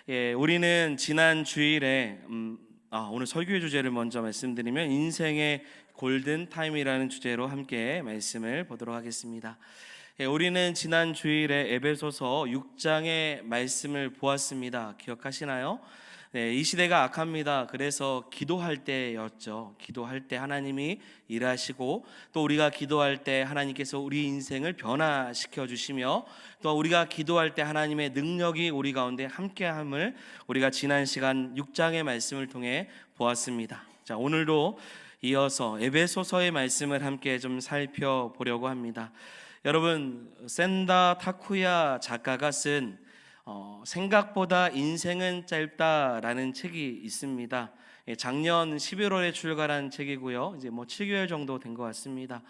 우리는 지난 주일에 오늘 설교의 주제를 먼저 말씀드리면 인생의 골든 타임이라는 주제로 함께 말씀을 보도록 하겠습니다. 우리는 지난 주일에 에베소서 6장의 말씀을 보았습니다. 기억하시나요? 이 시대가 악합니다. 그래서 기도할 때였죠. 기도할 때 하나님이 일하시고 또 우리가 기도할 때 하나님께서 우리 인생을 변화시켜 주시며 또 우리가 기도할 때 하나님의 능력이 우리 가운데 함께함을 우리가 지난 시간 6장의 말씀을 통해 보았습니다. 자, 오늘도 이어서 에베소서의 말씀을 함께 좀 살펴보려고 합니다. 여러분, 센다 타쿠야 작가가 쓴 생각보다 인생은 짧다라는 책이 있습니다. 작년 11월에 출간한 책이고요. 이제 7개월 정도 된 것 같습니다.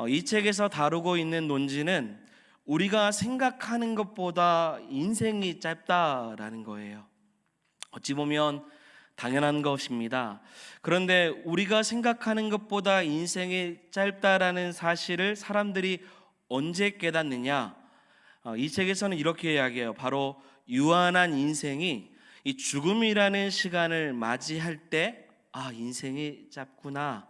이 책에서 다루고 있는 논지는 우리가 생각하는 것보다 인생이 짧다라는 거예요. 어찌 보면 당연한 것입니다. 그런데 우리가 생각하는 것보다 인생이 짧다라는 사실을 사람들이 언제 깨닫느냐? 이 책에서는 이렇게 이야기해요. 바로 유한한 인생이 이 죽음이라는 시간을 맞이할 때 인생이 짧구나,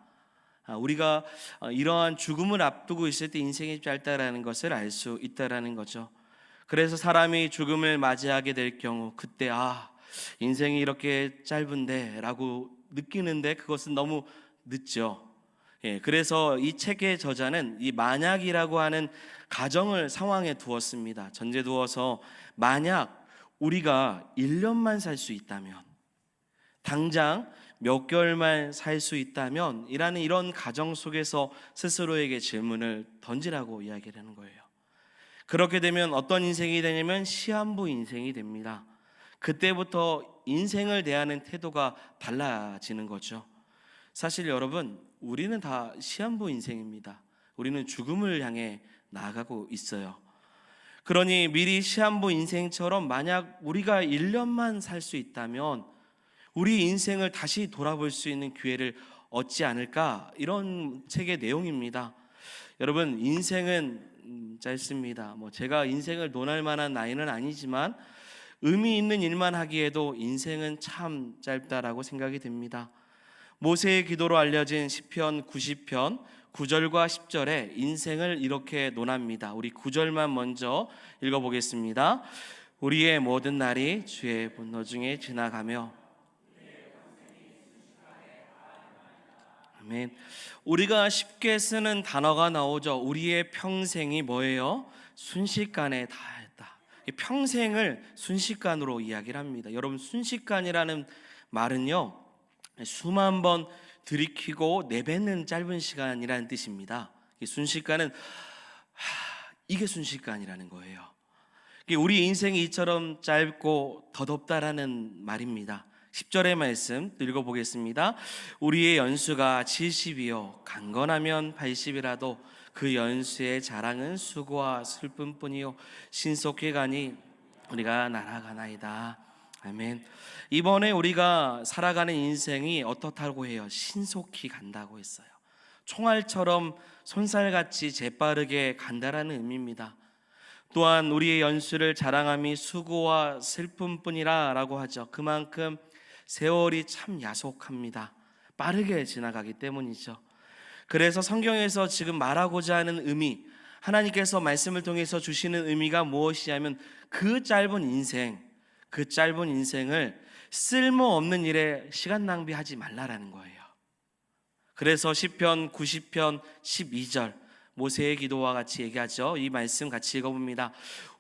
우리가 이러한 죽음을 앞두고 있을 때 인생이 짧다라는 것을 알 수 있다라는 거죠. 그래서 사람이 죽음을 맞이하게 될 경우 그때 인생이 이렇게 짧은데 라고 느끼는데 그것은 너무 늦죠. 그래서 이 책의 저자는 이 만약이라고 하는 가정을 상황에 두었습니다. 전제 두어서 만약 우리가 1년만 살 수 있다면, 당장 몇 개월만 살 수 있다면 이라는 이런 가정 속에서 스스로에게 질문을 던지라고 이야기를 하는 거예요. 그렇게 되면 어떤 인생이 되냐면 시한부 인생이 됩니다. 그때부터 인생을 대하는 태도가 달라지는 거죠. 사실 여러분, 우리는 다 시한부 인생입니다. 우리는 죽음을 향해 나아가고 있어요. 그러니 미리 시한부 인생처럼 만약 우리가 1년만 살 수 있다면 우리 인생을 다시 돌아볼 수 있는 기회를 얻지 않을까, 이런 책의 내용입니다. 여러분, 인생은 짧습니다. 제가 인생을 논할 만한 나이는 아니지만 의미 있는 일만 하기에도 인생은 참 짧다라고 생각이 됩니다. 모세의 기도로 알려진 시편 90편 9절과 10절에 인생을 이렇게 논합니다. 우리 9절만 먼저 읽어보겠습니다. 우리의 모든 날이 주의 분노 중에 지나가며. 아멘. 우리가 쉽게 쓰는 단어가 나오죠. 우리의 평생이 뭐예요? 순식간에 다했다. 평생을 순식간으로 이야기를 합니다. 여러분, 순식간이라는 말은요, 수만 번 들이키고 내뱉는 짧은 시간이라는 뜻입니다. 순식간은 이게 순식간이라는 거예요. 우리 인생이 이처럼 짧고 더덥다라는 말입니다. 10절의 말씀 읽어보겠습니다. 우리의 연수가 70이요 강건하면 80이라도 그 연수의 자랑은 수고와 슬픔뿐이요 신속히 가니 우리가 날아가나이다. 아멘. 이번에 우리가 살아가는 인생이 어떻다고 해요? 신속히 간다고 했어요. 총알처럼 손살같이 재빠르게 간다라는 의미입니다. 또한 우리의 연수를 자랑함이 수고와 슬픔뿐이라 라고 하죠. 그만큼 세월이 참 야속합니다. 빠르게 지나가기 때문이죠. 그래서 성경에서 지금 말하고자 하는 의미, 하나님께서 말씀을 통해서 주시는 의미가 무엇이냐면 그 짧은 인생을 쓸모없는 일에 시간 낭비하지 말라라는 거예요. 그래서 시편 90편 12절 모세의 기도와 같이 얘기하죠. 이 말씀 같이 읽어봅니다.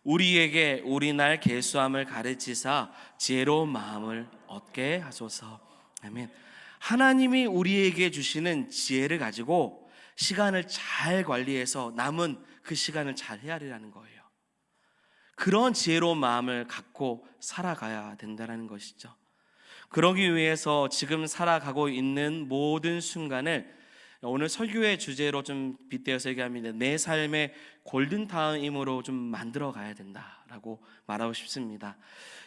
우리에게 우리 날 계수함을 가르치사 지혜로운 마음을 얻게 하소서. 아멘. 하나님이 우리에게 주시는 지혜를 가지고 시간을 잘 관리해서 남은 그 시간을 잘 헤아리라는 거예요. 그런 지혜로운 마음을 갖고 살아가야 된다는 것이죠. 그러기 위해서 지금 살아가고 있는 모든 순간을 오늘 설교의 주제로 좀 빗대어서 얘기합니다. 내 삶의 골든타임으로 좀 만들어 가야 된다라고 말하고 싶습니다.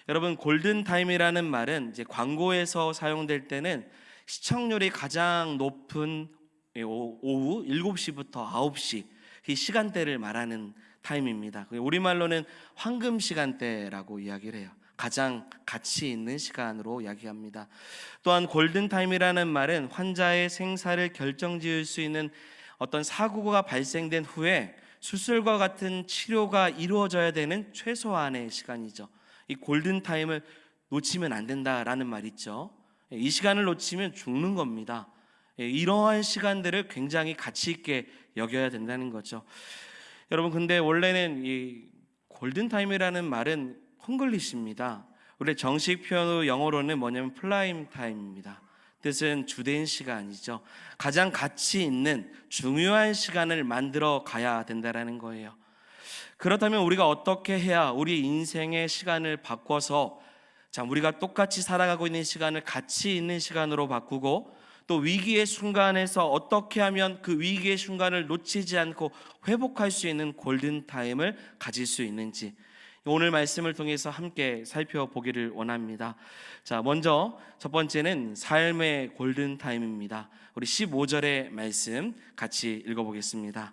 여러분, 골든타임이라는 말은 이제 광고에서 사용될 때는 시청률이 가장 높은 오후 7시부터 9시 이 시간대를 말하는 타임입니다. 우리말로는 황금 시간대라고 이야기를 해요. 가장 가치 있는 시간으로 이야기합니다. 또한 골든타임이라는 말은 환자의 생사를 결정지을 수 있는 어떤 사고가 발생된 후에 수술과 같은 치료가 이루어져야 되는 최소한의 시간이죠. 이 골든타임을 놓치면 안 된다라는 말 있죠. 이 시간을 놓치면 죽는 겁니다. 이러한 시간들을 굉장히 가치 있게 여겨야 된다는 거죠. 여러분, 근데 원래는 이 골든타임이라는 말은 콩글리시입니다. 원래 정식 표현으로 영어로는 뭐냐면 프라임 타임입니다. 뜻은 주된 시간이죠. 가장 가치 있는 중요한 시간을 만들어 가야 된다라는 거예요. 그렇다면 우리가 어떻게 해야 우리 인생의 시간을 바꿔서 우리가 똑같이 살아가고 있는 시간을 가치 있는 시간으로 바꾸고 또 위기의 순간에서 어떻게 하면 그 위기의 순간을 놓치지 않고 회복할 수 있는 골든타임을 가질 수 있는지 오늘 말씀을 통해서 함께 살펴보기를 원합니다. 먼저 첫 번째는 삶의 골든타임입니다. 우리 15절의 말씀 같이 읽어보겠습니다.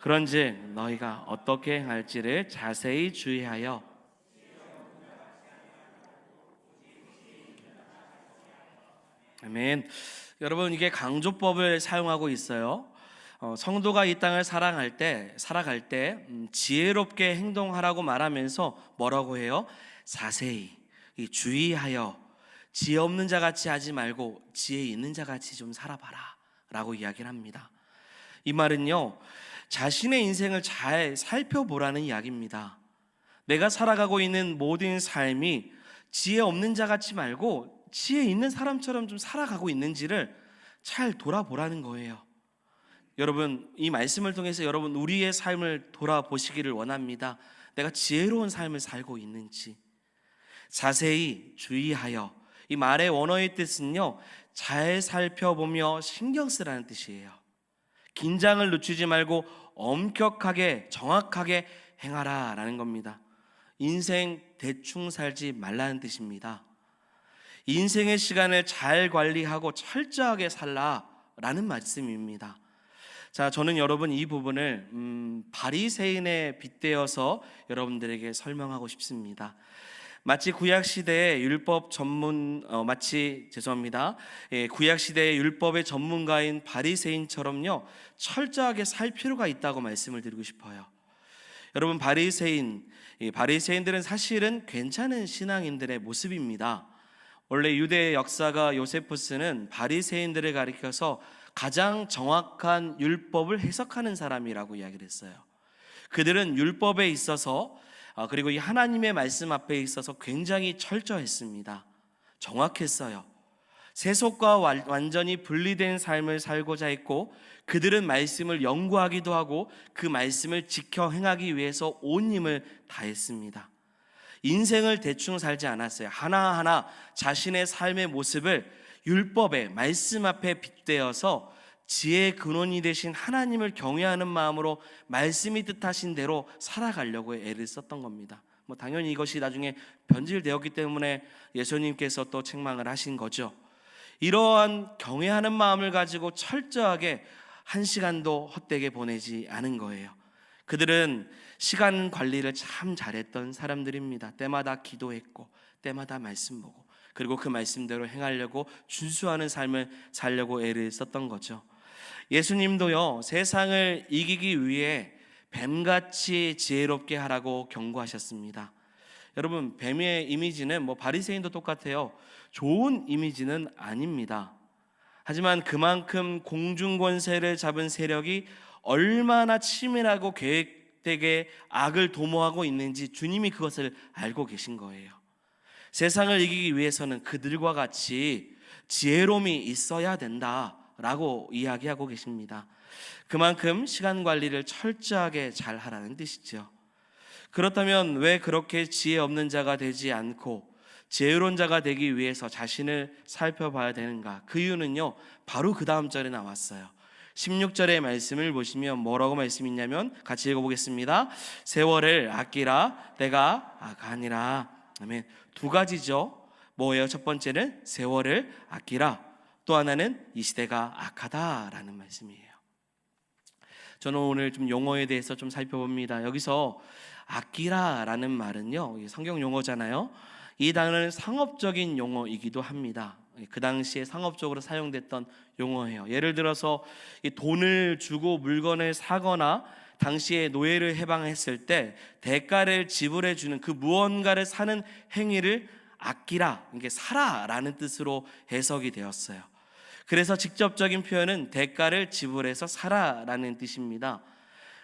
그런즉 너희가 어떻게 행할지를 자세히 주의하여 아멘. 여러분, 이게 강조법을 사용하고 있어요. 성도가 이 땅을 살아갈 때 지혜롭게 행동하라고 말하면서 뭐라고 해요? 자세히 주의하여 지혜 없는 자 같이 하지 말고 지혜 있는 자 같이 좀 살아봐라 라고 이야기를 합니다. 이 말은요, 자신의 인생을 잘 살펴보라는 이야기입니다. 내가 살아가고 있는 모든 삶이 지혜 없는 자 같이 말고 지혜 있는 사람처럼 좀 살아가고 있는지를 잘 돌아보라는 거예요. 여러분, 이 말씀을 통해서 여러분 우리의 삶을 돌아보시기를 원합니다. 내가 지혜로운 삶을 살고 있는지 자세히 주의하여, 이 말의 원어의 뜻은요, 잘 살펴보며 신경 쓰라는 뜻이에요. 긴장을 늦추지 말고 엄격하게 정확하게 행하라 라는 겁니다. 인생 대충 살지 말라는 뜻입니다. 인생의 시간을 잘 관리하고 철저하게 살라라는 말씀입니다. 저는 여러분 이 부분을 바리새인에 빗대어서 여러분들에게 설명하고 싶습니다. 마치 구약 시대의 율법 시대의 율법의 전문가인 바리새인처럼요, 철저하게 살 필요가 있다고 말씀을 드리고 싶어요. 여러분, 바리새인들은 사실은 괜찮은 신앙인들의 모습입니다. 원래 유대 역사가 요세푸스는 바리새인들을 가리켜서 가장 정확한 율법을 해석하는 사람이라고 이야기를 했어요. 그들은 율법에 있어서 그리고 이 하나님의 말씀 앞에 있어서 굉장히 철저했습니다. 정확했어요. 세속과 완전히 분리된 삶을 살고자 했고, 그들은 말씀을 연구하기도 하고 그 말씀을 지켜 행하기 위해서 온 힘을 다했습니다. 인생을 대충 살지 않았어요. 하나하나 자신의 삶의 모습을 율법의 말씀 앞에 빗대어서 지혜의 근원이 되신 하나님을 경외하는 마음으로 말씀이 뜻하신 대로 살아가려고 애를 썼던 겁니다. 당연히 이것이 나중에 변질되었기 때문에 예수님께서 또 책망을 하신 거죠. 이러한 경외하는 마음을 가지고 철저하게 한 시간도 헛되게 보내지 않은 거예요. 그들은 시간 관리를 참 잘했던 사람들입니다. 때마다 기도했고 때마다 말씀 보고 그리고 그 말씀대로 행하려고 준수하는 삶을 살려고 애를 썼던 거죠. 예수님도요, 세상을 이기기 위해 뱀같이 지혜롭게 하라고 경고하셨습니다. 여러분, 뱀의 이미지는 바리새인도 똑같아요. 좋은 이미지는 아닙니다. 하지만 그만큼 공중 권세를 잡은 세력이 얼마나 치밀하고 계획되게 악을 도모하고 있는지 주님이 그것을 알고 계신 거예요. 세상을 이기기 위해서는 그들과 같이 지혜로움이 있어야 된다라고 이야기하고 계십니다. 그만큼 시간 관리를 철저하게 잘 하라는 뜻이죠. 그렇다면 왜 그렇게 지혜 없는 자가 되지 않고 지혜로운 자가 되기 위해서 자신을 살펴봐야 되는가? 그 이유는요, 바로 그 다음 절에 나왔어요. 16절의 말씀을 보시면 뭐라고 말씀이 있냐면 같이 읽어보겠습니다. 세월을 아끼라, 때가 아니라. 아멘. 두 가지죠. 뭐예요? 첫 번째는 세월을 아끼라, 또 하나는 이 시대가 악하다라는 말씀이에요. 저는 오늘 좀 용어에 대해서 좀 살펴봅니다. 여기서 아끼라라는 말은요, 성경 용어잖아요. 이 단어는 상업적인 용어이기도 합니다. 그 당시에 상업적으로 사용됐던 용어예요. 예를 들어서 이 돈을 주고 물건을 사거나 당시에 노예를 해방했을 때 대가를 지불해 주는 그 무언가를 사는 행위를 아끼라, 이게 사라라는 뜻으로 해석이 되었어요. 그래서 직접적인 표현은 대가를 지불해서 사라라는 뜻입니다.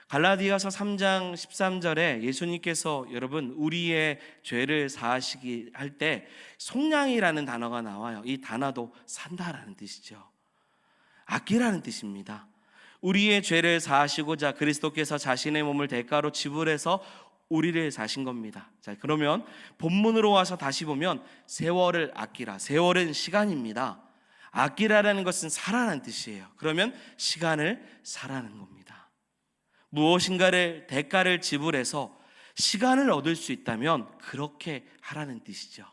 갈라디아서 3장 13절에 예수님께서 여러분 우리의 죄를 사하시기 할 때 속량이라는 단어가 나와요. 이 단어도 산다라는 뜻이죠. 아끼라는 뜻입니다. 우리의 죄를 사하시고자 그리스도께서 자신의 몸을 대가로 지불해서 우리를 사신 겁니다. 자, 그러면 본문으로 와서 다시 보면 세월을 아끼라. 세월은 시간입니다. 아끼라라는 것은 사라는 뜻이에요. 그러면 시간을 사라는 겁니다. 무엇인가를 대가를 지불해서 시간을 얻을 수 있다면 그렇게 하라는 뜻이죠.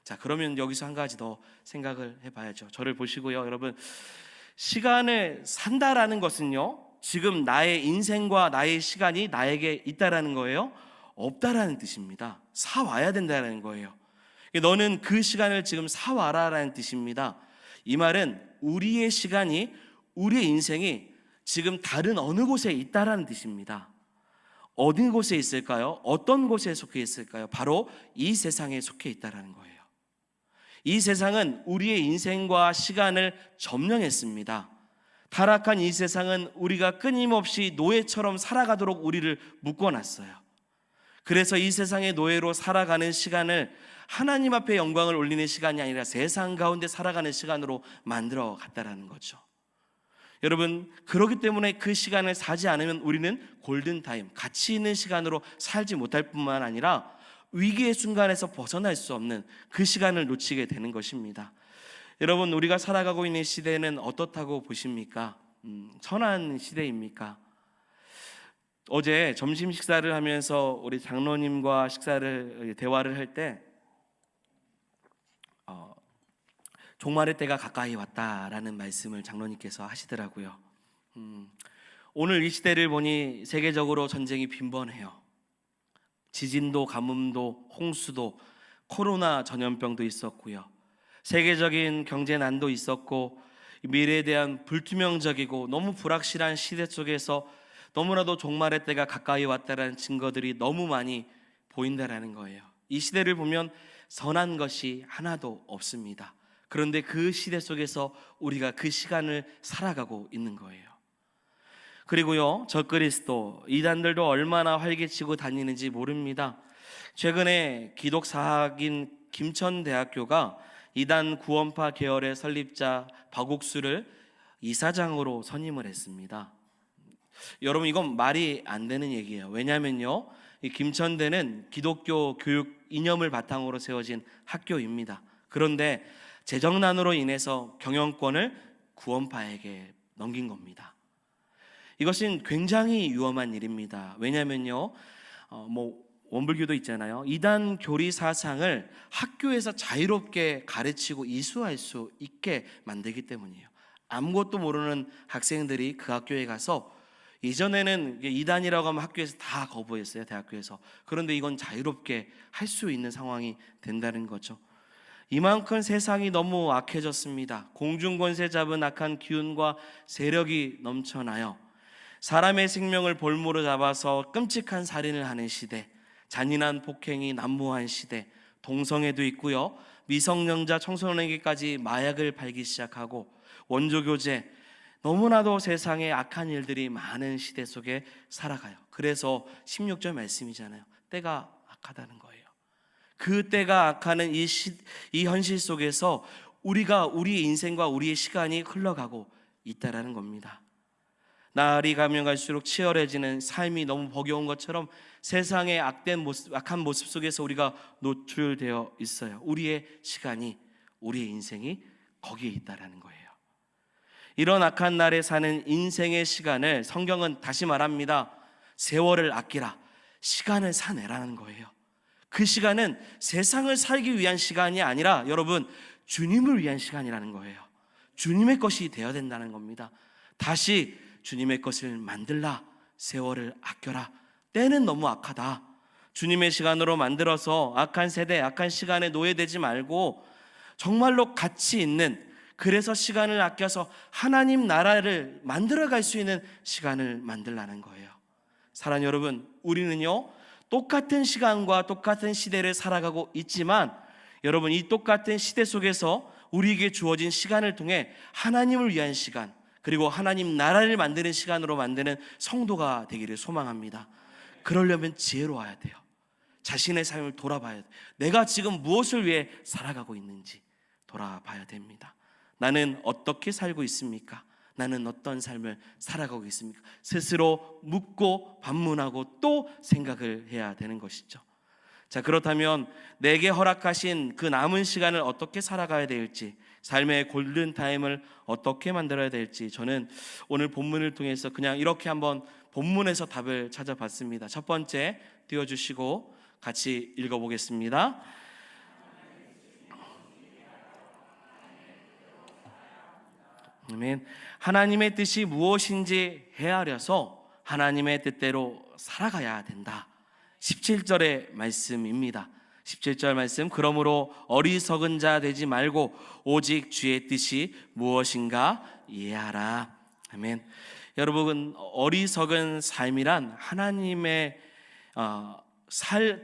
자, 그러면 여기서 한 가지 더 생각을 해봐야죠. 저를 보시고요, 여러분. 시간을 산다라는 것은요, 지금 나의 인생과 나의 시간이 나에게 있다라는 거예요? 없다라는 뜻입니다. 사와야 된다는 거예요. 너는 그 시간을 지금 사와라라는 뜻입니다. 이 말은 우리의 시간이, 우리의 인생이 지금 다른 어느 곳에 있다라는 뜻입니다. 어디 곳에 있을까요? 어떤 곳에 속해 있을까요? 바로 이 세상에 속해 있다라는 거예요. 이 세상은 우리의 인생과 시간을 점령했습니다. 타락한 이 세상은 우리가 끊임없이 노예처럼 살아가도록 우리를 묶어놨어요. 그래서 이 세상의 노예로 살아가는 시간을 하나님 앞에 영광을 올리는 시간이 아니라 세상 가운데 살아가는 시간으로 만들어 갔다라는 거죠. 여러분, 그렇기 때문에 그 시간을 사지 않으면 우리는 골든타임, 가치 있는 시간으로 살지 못할 뿐만 아니라 위기의 순간에서 벗어날 수 없는 그 시간을 놓치게 되는 것입니다. 여러분, 우리가 살아가고 있는 시대는 어떻다고 보십니까? 선한 시대입니까? 어제 점심 식사를 하면서 우리 장로님과 대화를 할 때 종말의 때가 가까이 왔다라는 말씀을 장로님께서 하시더라고요. 오늘 이 시대를 보니 세계적으로 전쟁이 빈번해요. 지진도, 가뭄도, 홍수도, 코로나 전염병도 있었고요. 세계적인 경제난도 있었고, 미래에 대한 불투명적이고 너무 불확실한 시대 속에서 너무나도 종말의 때가 가까이 왔다라는 증거들이 너무 많이 보인다라는 거예요. 이 시대를 보면 선한 것이 하나도 없습니다. 그런데 그 시대 속에서 우리가 그 시간을 살아가고 있는 거예요. 그리고요, 적그리스도 이단들도 얼마나 활개치고 다니는지 모릅니다. 최근에 기독사학인 김천대학교가 이단 구원파 계열의 설립자 박옥수를 이사장으로 선임을 했습니다. 여러분, 이건 말이 안 되는 얘기예요. 왜냐하면요, 이 김천대는 기독교 교육 이념을 바탕으로 세워진 학교입니다. 그런데 재정난으로 인해서 경영권을 구원파에게 넘긴 겁니다. 이것은 굉장히 위험한 일입니다. 왜냐하면요, 원불교도 있잖아요. 이단 교리 사상을 학교에서 자유롭게 가르치고 이수할 수 있게 만들기 때문이에요. 아무것도 모르는 학생들이 그 학교에 가서, 이전에는 이단이라고 하면 학교에서 다 거부했어요, 대학교에서. 그런데 이건 자유롭게 할 수 있는 상황이 된다는 거죠. 이만큼 세상이 너무 악해졌습니다. 공중권세 잡은 악한 기운과 세력이 넘쳐나요. 사람의 생명을 볼모로 잡아서 끔찍한 살인을 하는 시대, 잔인한 폭행이 난무한 시대, 동성애도 있고요, 미성년자 청소년에게까지 마약을 팔기 시작하고 원조교제, 너무나도 세상에 악한 일들이 많은 시대 속에 살아가요. 그래서 16절 말씀이잖아요. 때가 악하다는 거예요. 그 때가 악하는 이 현실 속에서 우리의 인생과 우리의 시간이 흘러가고 있다라는 겁니다. 날이 가면 갈수록 치열해지는 삶이 너무 버거운 것처럼 세상의 악한 모습 속에서 우리가 노출되어 있어요. 우리의 시간이, 우리의 인생이 거기에 있다라는 거예요. 이런 악한 날에 사는 인생의 시간을 성경은 다시 말합니다. 세월을 아끼라, 시간을 사내라는 거예요. 그 시간은 세상을 살기 위한 시간이 아니라 여러분, 주님을 위한 시간이라는 거예요. 주님의 것이 되어야 된다는 겁니다. 다시 주님의 것을 만들라, 세월을 아껴라. 때는 너무 악하다. 주님의 시간으로 만들어서 악한 세대, 악한 시간에 노예되지 말고 정말로 가치 있는, 그래서 시간을 아껴서 하나님 나라를 만들어갈 수 있는 시간을 만들라는 거예요. 사랑하는 여러분, 우리는요 똑같은 시간과 똑같은 시대를 살아가고 있지만, 여러분 이 똑같은 시대 속에서 우리에게 주어진 시간을 통해 하나님을 위한 시간, 그리고 하나님 나라를 만드는 시간으로 만드는 성도가 되기를 소망합니다. 그러려면 지혜로워야 돼요. 자신의 삶을 돌아봐야 돼요. 내가 지금 무엇을 위해 살아가고 있는지 돌아봐야 됩니다. 나는 어떻게 살고 있습니까? 나는 어떤 삶을 살아가고 있습니까? 스스로 묻고 반문하고 또 생각을 해야 되는 것이죠. 자, 그렇다면 내게 허락하신 그 남은 시간을 어떻게 살아가야 될지, 삶의 골든타임을 어떻게 만들어야 될지, 저는 오늘 본문을 통해서 그냥 이렇게 한번 본문에서 답을 찾아봤습니다. 첫 번째 띄워주시고 같이 읽어보겠습니다. 아멘. 하나님의 뜻이 무엇인지 헤아려서 하나님의 뜻대로 살아가야 된다. 17절의 말씀입니다. 17절 말씀, 그러므로 어리석은 자 되지 말고 오직 주의 뜻이 무엇인가 이해하라. 아멘. 여러분, 어리석은 삶이란 하나님의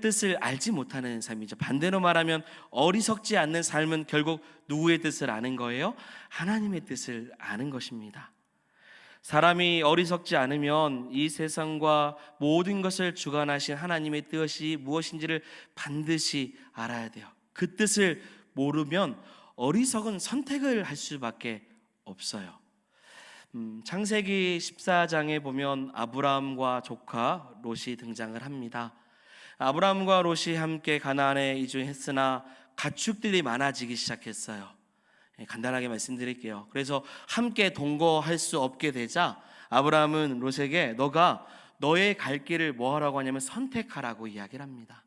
뜻을 알지 못하는 삶이죠. 반대로 말하면 어리석지 않는 삶은 결국 누구의 뜻을 아는 거예요? 하나님의 뜻을 아는 것입니다. 사람이 어리석지 않으면 이 세상과 모든 것을 주관하신 하나님의 뜻이 무엇인지를 반드시 알아야 돼요. 그 뜻을 모르면 어리석은 선택을 할 수밖에 없어요. 창세기 14장에 보면 아브라함과 조카 롯이 등장을 합니다. 아브라함과 롯이 함께 가나안에 이주했으나 가축들이 많아지기 시작했어요. 간단하게 말씀드릴게요. 그래서 함께 동거할 수 없게 되자 아브라함은 롯에게 너가 너의 갈 길을 뭐 하라고 하냐면 선택하라고 이야기를 합니다.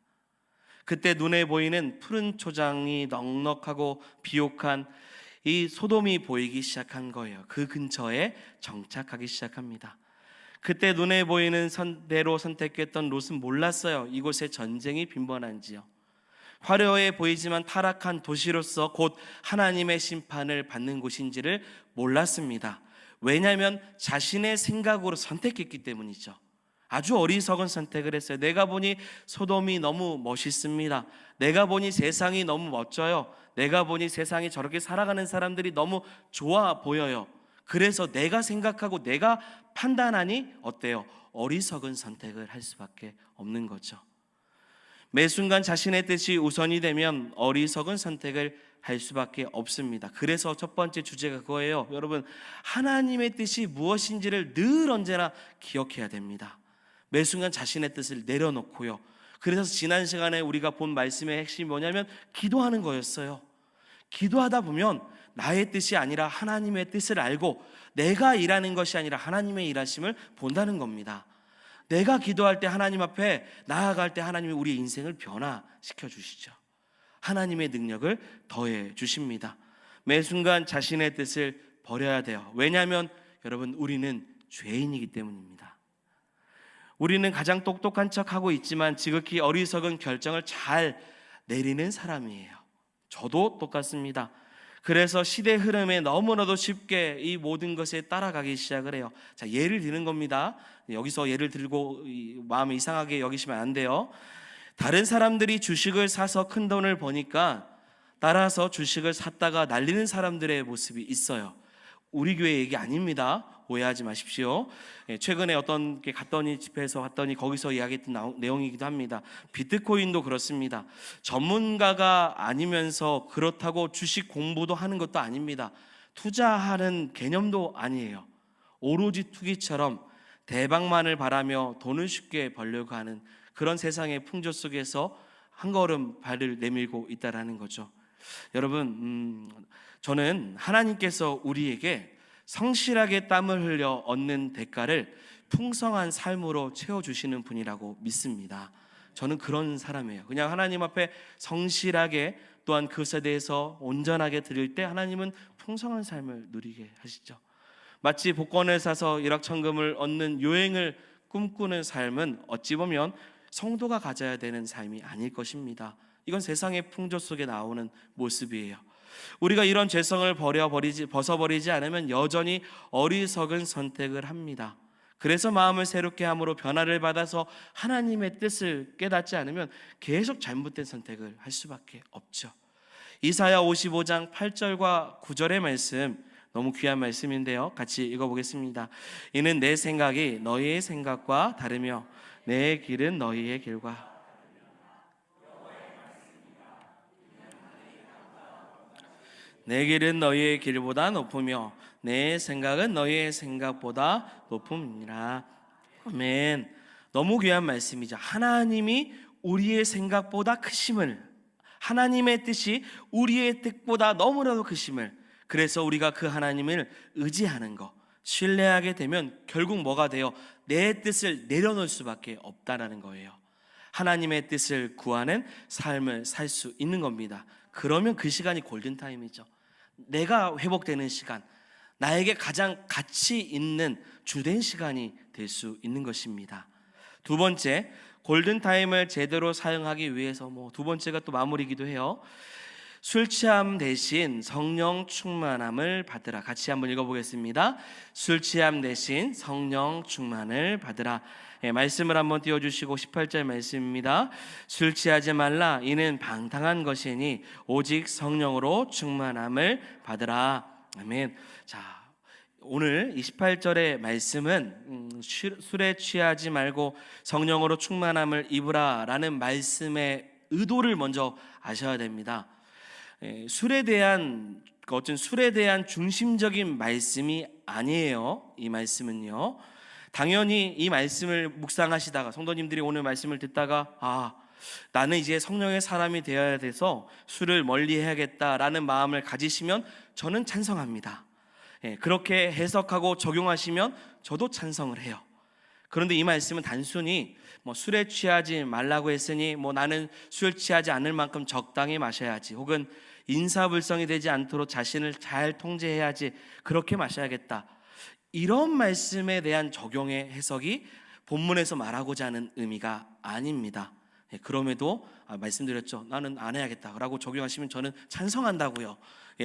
그때 눈에 보이는 푸른 초장이 넉넉하고 비옥한 이 소돔이 보이기 시작한 거예요. 그 근처에 정착하기 시작합니다. 그때 눈에 보이는 대로 선택했던 롯은 몰랐어요. 이곳에 전쟁이 빈번한지요. 화려해 보이지만 타락한 도시로서 곧 하나님의 심판을 받는 곳인지를 몰랐습니다. 왜냐하면 자신의 생각으로 선택했기 때문이죠. 아주 어리석은 선택을 했어요. 내가 보니 소돔이 너무 멋있습니다. 내가 보니 세상이 너무 멋져요. 내가 보니 세상이 저렇게 살아가는 사람들이 너무 좋아 보여요. 그래서 내가 생각하고 내가 판단하니 어때요? 어리석은 선택을 할 수밖에 없는 거죠. 매 순간 자신의 뜻이 우선이 되면 어리석은 선택을 할 수밖에 없습니다. 그래서 첫 번째 주제가 그거예요. 여러분, 하나님의 뜻이 무엇인지를 늘 언제나 기억해야 됩니다. 매 순간 자신의 뜻을 내려놓고요. 그래서 지난 시간에 우리가 본 말씀의 핵심이 뭐냐면 기도하는 거였어요. 기도하다 보면 나의 뜻이 아니라 하나님의 뜻을 알고 내가 일하는 것이 아니라 하나님의 일하심을 본다는 겁니다. 내가 기도할 때 하나님 앞에 나아갈 때 하나님이 우리의 인생을 변화시켜 주시죠. 하나님의 능력을 더해 주십니다. 매 순간 자신의 뜻을 버려야 돼요. 왜냐하면 여러분, 우리는 죄인이기 때문입니다. 우리는 가장 똑똑한 척하고 있지만 지극히 어리석은 결정을 잘 내리는 사람이에요. 저도 똑같습니다. 그래서 시대 흐름에 너무나도 쉽게 이 모든 것에 따라가기 시작을 해요. 자, 예를 드는 겁니다. 여기서 예를 들고 마음이 이상하게 여기시면 안 돼요. 다른 사람들이 주식을 사서 큰 돈을 버니까 따라서 주식을 샀다가 날리는 사람들의 모습이 있어요. 우리 교회 얘기 아닙니다. 오해하지 마십시오. 최근에 어떤 게 갔더니 집회에서 갔더니 거기서 이야기했던 내용이기도 합니다. 비트코인도 그렇습니다. 전문가가 아니면서 그렇다고 주식 공부도 하는 것도 아닙니다. 투자하는 개념도 아니에요. 오로지 투기처럼 대박만을 바라며 돈을 쉽게 벌려고 하는 그런 세상의 풍조 속에서 한 걸음 발을 내밀고 있다라는 거죠. 여러분, 저는 하나님께서 우리에게 성실하게 땀을 흘려 얻는 대가를 풍성한 삶으로 채워주시는 분이라고 믿습니다. 저는 그런 사람이에요. 그냥 하나님 앞에 성실하게 또한 그것에 대해서 온전하게 드릴 때 하나님은 풍성한 삶을 누리게 하시죠. 마치 복권을 사서 일확천금을 얻는 요행을 꿈꾸는 삶은 어찌 보면 성도가 가져야 되는 삶이 아닐 것입니다. 이건 세상의 풍조 속에 나오는 모습이에요. 우리가 이런 죄성을 벗어버리지 않으면 여전히 어리석은 선택을 합니다. 그래서 마음을 새롭게 함으로 변화를 받아서 하나님의 뜻을 깨닫지 않으면 계속 잘못된 선택을 할 수밖에 없죠. 이사야 55장 8절과 9절의 말씀, 너무 귀한 말씀인데요, 같이 읽어보겠습니다. 이는 내 생각이 너희의 생각과 다르며 내 길은 너희의 길과 내 길은 너희의 길보다 높으며 내 생각은 너희의 생각보다 높음이니라. 아멘. 너무 귀한 말씀이죠. 하나님이 우리의 생각보다 크심을, 하나님의 뜻이 우리의 뜻보다 너무나도 크심을, 그래서 우리가 그 하나님을 의지하는 것, 신뢰하게 되면 결국 뭐가 돼요? 내 뜻을 내려놓을 수밖에 없다라는 거예요. 하나님의 뜻을 구하는 삶을 살 수 있는 겁니다. 그러면 그 시간이 골든타임이죠. 내가 회복되는 시간, 나에게 가장 가치 있는 주된 시간이 될 수 있는 것입니다. 두 번째, 골든타임을 제대로 사용하기 위해서 두 번째가 또 마무리이기도 해요. 술 취함 대신 성령 충만함을 받으라. 같이 한번 읽어보겠습니다. 술 취함 대신 성령 충만을 받으라. 말씀을 한번 띄워주시고 18절 말씀입니다. 술 취하지 말라. 이는 방탕한 것이니 오직 성령으로 충만함을 받으라. 아멘. 자, 오늘 28절의 말씀은 술에 취하지 말고 성령으로 충만함을 입으라라는 말씀의 의도를 먼저 아셔야 됩니다. 술에 대한 중심적인 말씀이 아니에요. 이 말씀은요. 당연히 이 말씀을 묵상하시다가 성도님들이 오늘 말씀을 듣다가 나는 이제 성령의 사람이 되어야 돼서 술을 멀리 해야겠다라는 마음을 가지시면 저는 찬성합니다. 그렇게 해석하고 적용하시면 저도 찬성을 해요. 그런데 이 말씀은 단순히 술에 취하지 말라고 했으니 나는 술 취하지 않을 만큼 적당히 마셔야지, 혹은 인사불성이 되지 않도록 자신을 잘 통제해야지, 그렇게 마셔야겠다, 이런 말씀에 대한 적용의 해석이 본문에서 말하고자 하는 의미가 아닙니다. 그럼에도 말씀드렸죠. 나는 안 해야겠다라고 적용하시면 저는 찬성한다고요.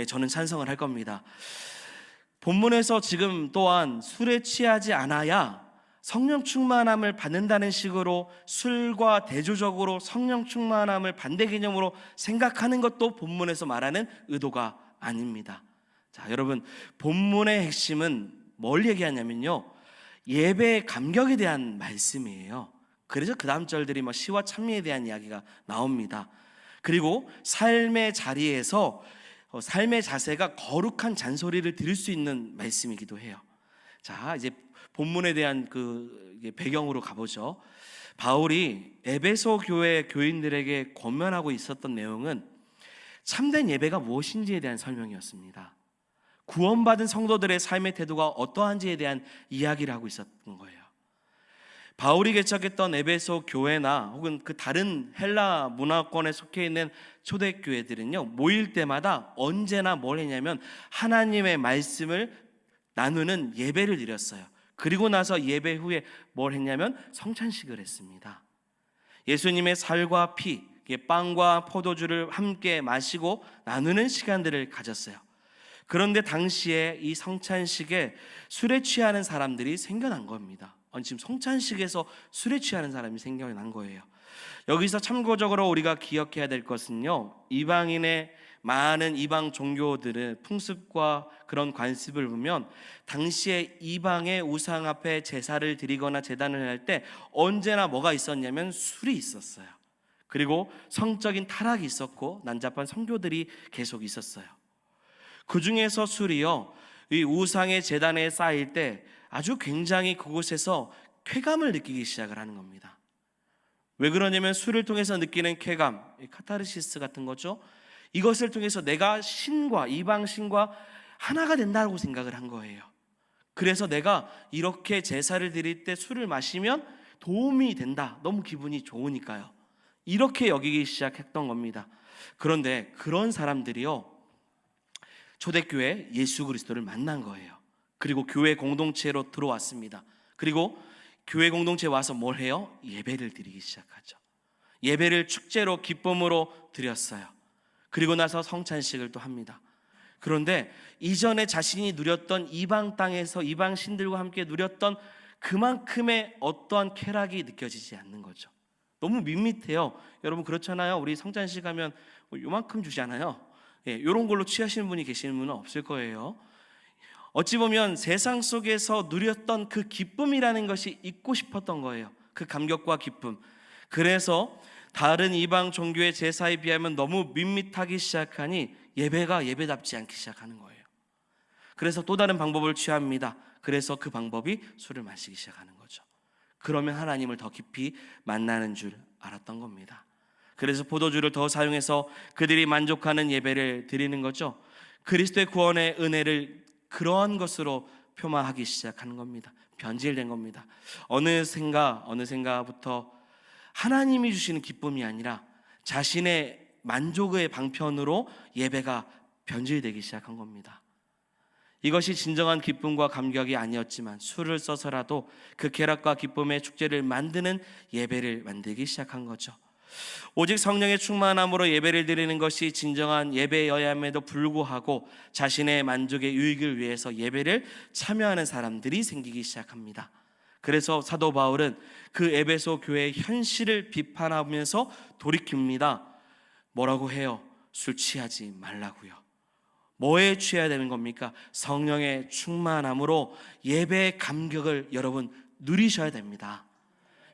저는 찬성을 할 겁니다. 본문에서 지금 또한 술에 취하지 않아야 성령 충만함을 받는다는 식으로 술과 대조적으로 성령 충만함을 반대 개념으로 생각하는 것도 본문에서 말하는 의도가 아닙니다. 자, 여러분, 본문의 핵심은 뭘 얘기하냐면요, 예배의 감격에 대한 말씀이에요. 그래서 그 다음 절들이 시와 찬미에 대한 이야기가 나옵니다. 그리고 삶의 자리에서 삶의 자세가 거룩한 잔소리를 들을 수 있는 말씀이기도 해요. 자, 이제 본문에 대한 그 배경으로 가보죠. 바울이 에베소 교회 교인들에게 권면하고 있었던 내용은 참된 예배가 무엇인지에 대한 설명이었습니다. 구원받은 성도들의 삶의 태도가 어떠한지에 대한 이야기를 하고 있었던 거예요. 바울이 개척했던 에베소 교회나 혹은 그 다른 헬라 문화권에 속해 있는 초대교회들은요, 모일 때마다 언제나 뭘 했냐면 하나님의 말씀을 나누는 예배를 드렸어요. 그리고 나서 예배 후에 뭘 했냐면 성찬식을 했습니다. 예수님의 살과 피, 빵과 포도주를 함께 마시고 나누는 시간들을 가졌어요. 그런데 당시에 이 성찬식에 술에 취하는 사람들이 생겨난 겁니다. 지금 성찬식에서 술에 취하는 사람이 생겨난 거예요. 여기서 참고적으로 우리가 기억해야 될 것은요, 이방인의 많은 이방 종교들의 풍습과 그런 관습을 보면 당시에 이방의 우상 앞에 제사를 드리거나 제단을 할 때 언제나 뭐가 있었냐면 술이 있었어요. 그리고 성적인 타락이 있었고 난잡한 성교들이 계속 있었어요. 그 중에서 술이요, 이 우상의 제단에 쌓일 때 아주 굉장히 그곳에서 쾌감을 느끼기 시작을 하는 겁니다. 왜 그러냐면 술을 통해서 느끼는 쾌감, 카타르시스 같은 거죠. 이것을 통해서 내가 신과 이방 신과 하나가 된다고 생각을 한 거예요. 그래서 내가 이렇게 제사를 드릴 때 술을 마시면 도움이 된다, 너무 기분이 좋으니까요. 이렇게 여기기 시작했던 겁니다. 그런데 그런 사람들이요, 초대교회 예수 그리스도를 만난 거예요. 그리고 교회 공동체로 들어왔습니다. 그리고 교회 공동체에 와서 뭘 해요? 예배를 드리기 시작하죠. 예배를 축제로 기쁨으로 드렸어요. 그리고 나서 성찬식을 또 합니다. 그런데 이전에 자신이 누렸던 이방 땅에서 이방 신들과 함께 누렸던 그만큼의 어떠한 쾌락이 느껴지지 않는 거죠. 너무 밋밋해요. 여러분 그렇잖아요. 우리 성찬식 하면 요만큼 주잖아요. 이런 걸로 취하시는 분이 계시는 분은 없을 거예요. 어찌 보면 세상 속에서 누렸던 그 기쁨이라는 것이 잊고 싶었던 거예요. 그 감격과 기쁨. 그래서 다른 이방 종교의 제사에 비하면 너무 밋밋하기 시작하니 예배가 예배답지 않기 시작하는 거예요. 그래서 또 다른 방법을 취합니다. 그래서 그 방법이 술을 마시기 시작하는 거죠. 그러면 하나님을 더 깊이 만나는 줄 알았던 겁니다. 그래서 포도주를 더 사용해서 그들이 만족하는 예배를 드리는 거죠. 그리스도의 구원의 은혜를 그러한 것으로 표마하기 시작하는 겁니다. 변질된 겁니다. 어느샌가부터 하나님이 주시는 기쁨이 아니라 자신의 만족의 방편으로 예배가 변질되기 시작한 겁니다. 이것이 진정한 기쁨과 감격이 아니었지만 술을 써서라도 그 쾌락과 기쁨의 축제를 만드는 예배를 만들기 시작한 거죠. 오직 성령의 충만함으로 예배를 드리는 것이 진정한 예배여야 함에도 불구하고 자신의 만족의 유익을 위해서 예배를 참여하는 사람들이 생기기 시작합니다. 그래서 사도 바울은 그 에베소 교회의 현실을 비판하면서 돌이킵니다. 뭐라고 해요? 술 취하지 말라고요. 뭐에 취해야 되는 겁니까? 성령의 충만함으로 예배의 감격을 여러분 누리셔야 됩니다.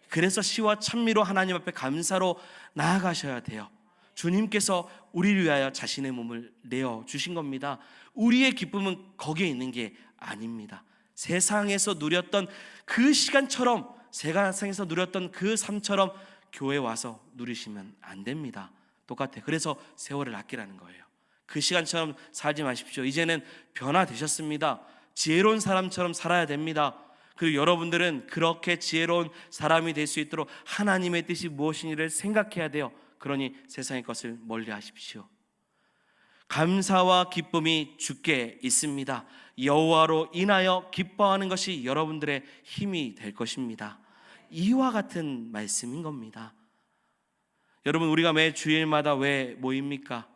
그래서 시와 찬미로 하나님 앞에 감사로 나아가셔야 돼요. 주님께서 우리를 위하여 자신의 몸을 내어 주신 겁니다. 우리의 기쁨은 거기에 있는 게 아닙니다. 세상에서 누렸던 그 시간처럼, 세상에서 누렸던 그 삶처럼 교회 와서 누리시면 안 됩니다. 똑같아요. 그래서 세월을 아끼라는 거예요. 그 시간처럼 살지 마십시오. 이제는 변화되셨습니다. 지혜로운 사람처럼 살아야 됩니다. 그리고 여러분들은 그렇게 지혜로운 사람이 될 수 있도록 하나님의 뜻이 무엇인지를 생각해야 돼요. 그러니 세상의 것을 멀리 하십시오. 감사와 기쁨이 주께 있습니다. 여호와로 인하여 기뻐하는 것이 여러분들의 힘이 될 것입니다. 이와 같은 말씀인 겁니다. 여러분, 우리가 매 주일마다 왜 모입니까?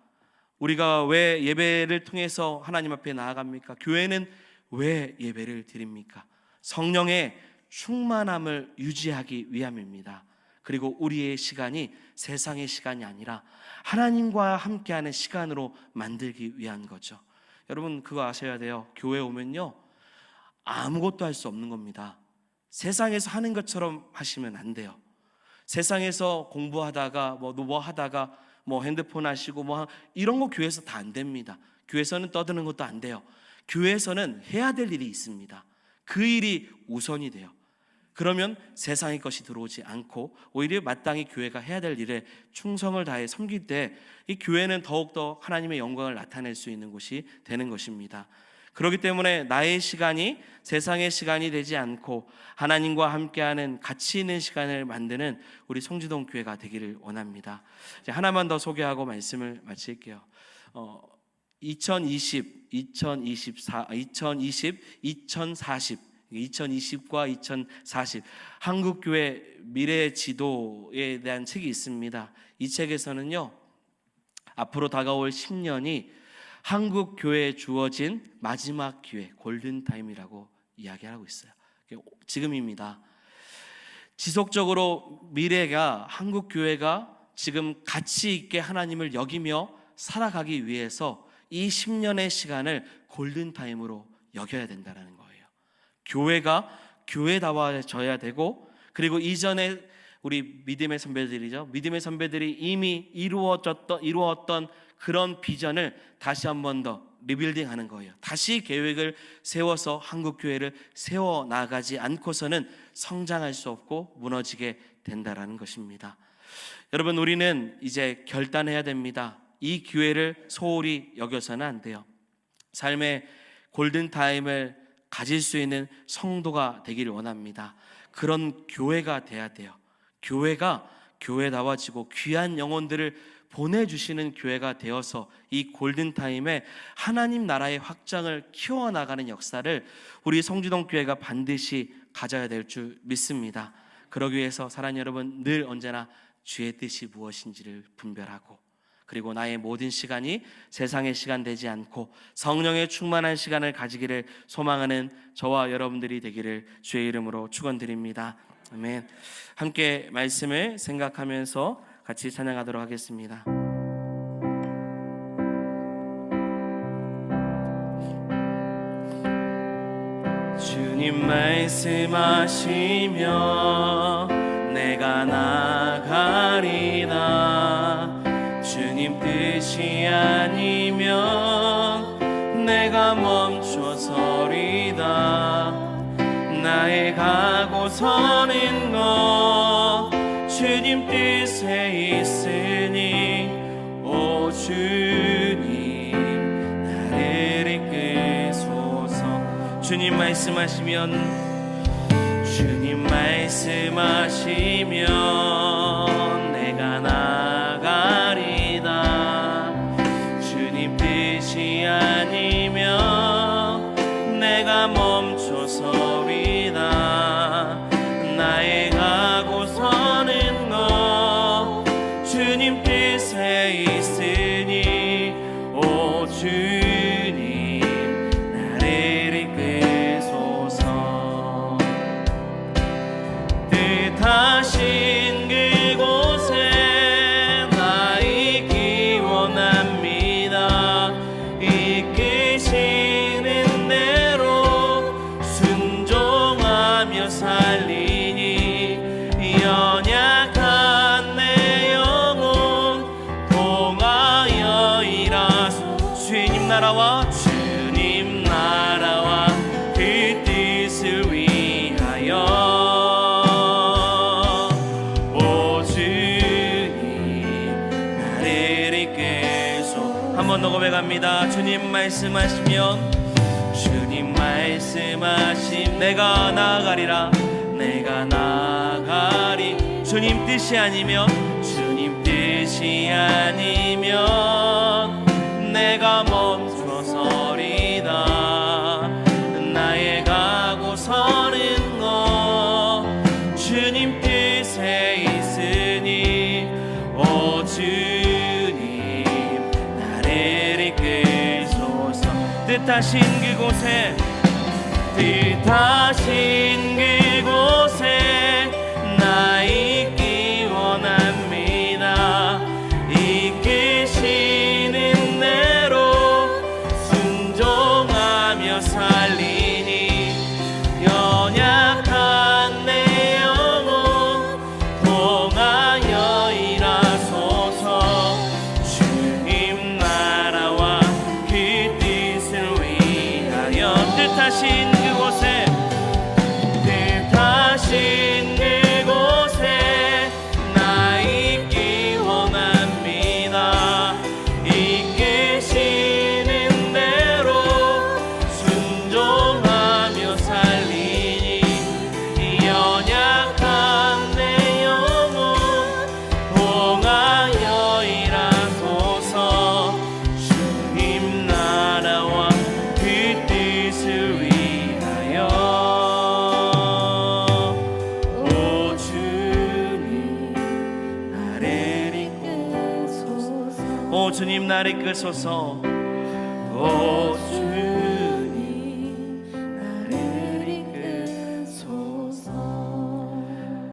우리가 왜 예배를 통해서 하나님 앞에 나아갑니까? 교회는 왜 예배를 드립니까? 성령의 충만함을 유지하기 위함입니다. 그리고 우리의 시간이 세상의 시간이 아니라 하나님과 함께하는 시간으로 만들기 위한 거죠. 여러분 그거 아셔야 돼요. 교회 오면요 아무것도 할 수 없는 겁니다. 세상에서 하는 것처럼 하시면 안 돼요. 세상에서 공부하다가 하다가 핸드폰 하시고 이런 거 교회에서 다 안 됩니다. 교회에서는 떠드는 것도 안 돼요. 교회에서는 해야 될 일이 있습니다. 그 일이 우선이 돼요. 그러면 세상의 것이 들어오지 않고 오히려 마땅히 교회가 해야 될 일에 충성을 다해 섬길 때 이 교회는 더욱더 하나님의 영광을 나타낼 수 있는 곳이 되는 것입니다. 그렇기 때문에 나의 시간이 세상의 시간이 되지 않고 하나님과 함께하는 가치 있는 시간을 만드는 우리 성지동 교회가 되기를 원합니다. 이제 하나만 더 소개하고 말씀을 마칠게요. 2020, 2040과 2040 한국교회 미래 지도에 대한 책이 있습니다. 이 책에서는요 앞으로 다가올 10년이 한국교회에 주어진 마지막 기회, 골든타임이라고 이야기하고 있어요. 지금입니다. 지속적으로 미래가 한국교회가 지금 가치 있게 하나님을 여기며 살아가기 위해서 이 10년의 시간을 골든타임으로 여겨야 된다는 거예요. 교회가 교회다워져야 되고, 그리고 이전에 우리 믿음의 선배들이죠. 믿음의 선배들이 이미 이루었던 그런 비전을 다시 한 번 더 리빌딩하는 거예요. 다시 계획을 세워서 한국교회를 세워나가지 않고서는 성장할 수 없고 무너지게 된다라는 것입니다. 여러분 우리는 이제 결단해야 됩니다. 이 기회를 소홀히 여겨서는 안 돼요. 삶의 골든타임을 가질 수 있는 성도가 되기를 원합니다. 그런 교회가 돼야 돼요. 교회가 교회다워지고 귀한 영혼들을 보내주시는 교회가 되어서 이 골든타임에 하나님 나라의 확장을 키워나가는 역사를 우리 성주동 교회가 반드시 가져야 될 줄 믿습니다. 그러기 위해서 사랑하는 여러분, 늘 언제나 주의 뜻이 무엇인지를 분별하고, 그리고 나의 모든 시간이 세상의 시간 되지 않고 성령의 충만한 시간을 가지기를 소망하는 저와 여러분들이 되기를 주의 이름으로 축원드립니다. 아멘. 함께 말씀을 생각하면서 같이 찬양하도록 하겠습니다. 주님 말씀하시며 내가 나가리라. 주님 뜻이 아니면 내가 멈춰서리다. 나의 가고서는 것 주님 뜻에 있으니 오 주님 나를 이끄소서. 주님 말씀하시면 내가 나가리다. 주님 뜻이 아니면 내가 멈춰서리다. 나의 가고서는 것 주님 뜻에 있으니 오 주님 나를 이끄소서. 뜻하신 그곳에 나 있기 원합니다. 이끄시는 대로 순종하며 살리니 연약한 내 영혼 통하여 일하소. 주님 나라와 그 뜻을 위하여 오 주님 나를 이끌소. 한 번 더 고백합니다. 주님 말씀하시면 내가 나가리라. 내가 나가리. 주님 뜻이 아니면 내가 멈춰서리다. 나의 가고서는 것 주님 뜻에 있으니 오 주님 나를 이끌소서. 뜻하신 그곳에 나 있기 원합니다. 이끄시는 대로 순종하며 살리니 연약한 내 영혼 통하여 일하소서. 주님 나라와 그 뜻을 위하여 뜻하신 그곳에 나 있기 원합니다. 이끄시는 대로 순종하며 살리니 연약한 내 영혼 통하여 일하소서. 주님 나라와 그 뜻을 위하여 오 주님 나를 이끌소서. 오 주님 나를 이끌소서. 오 주님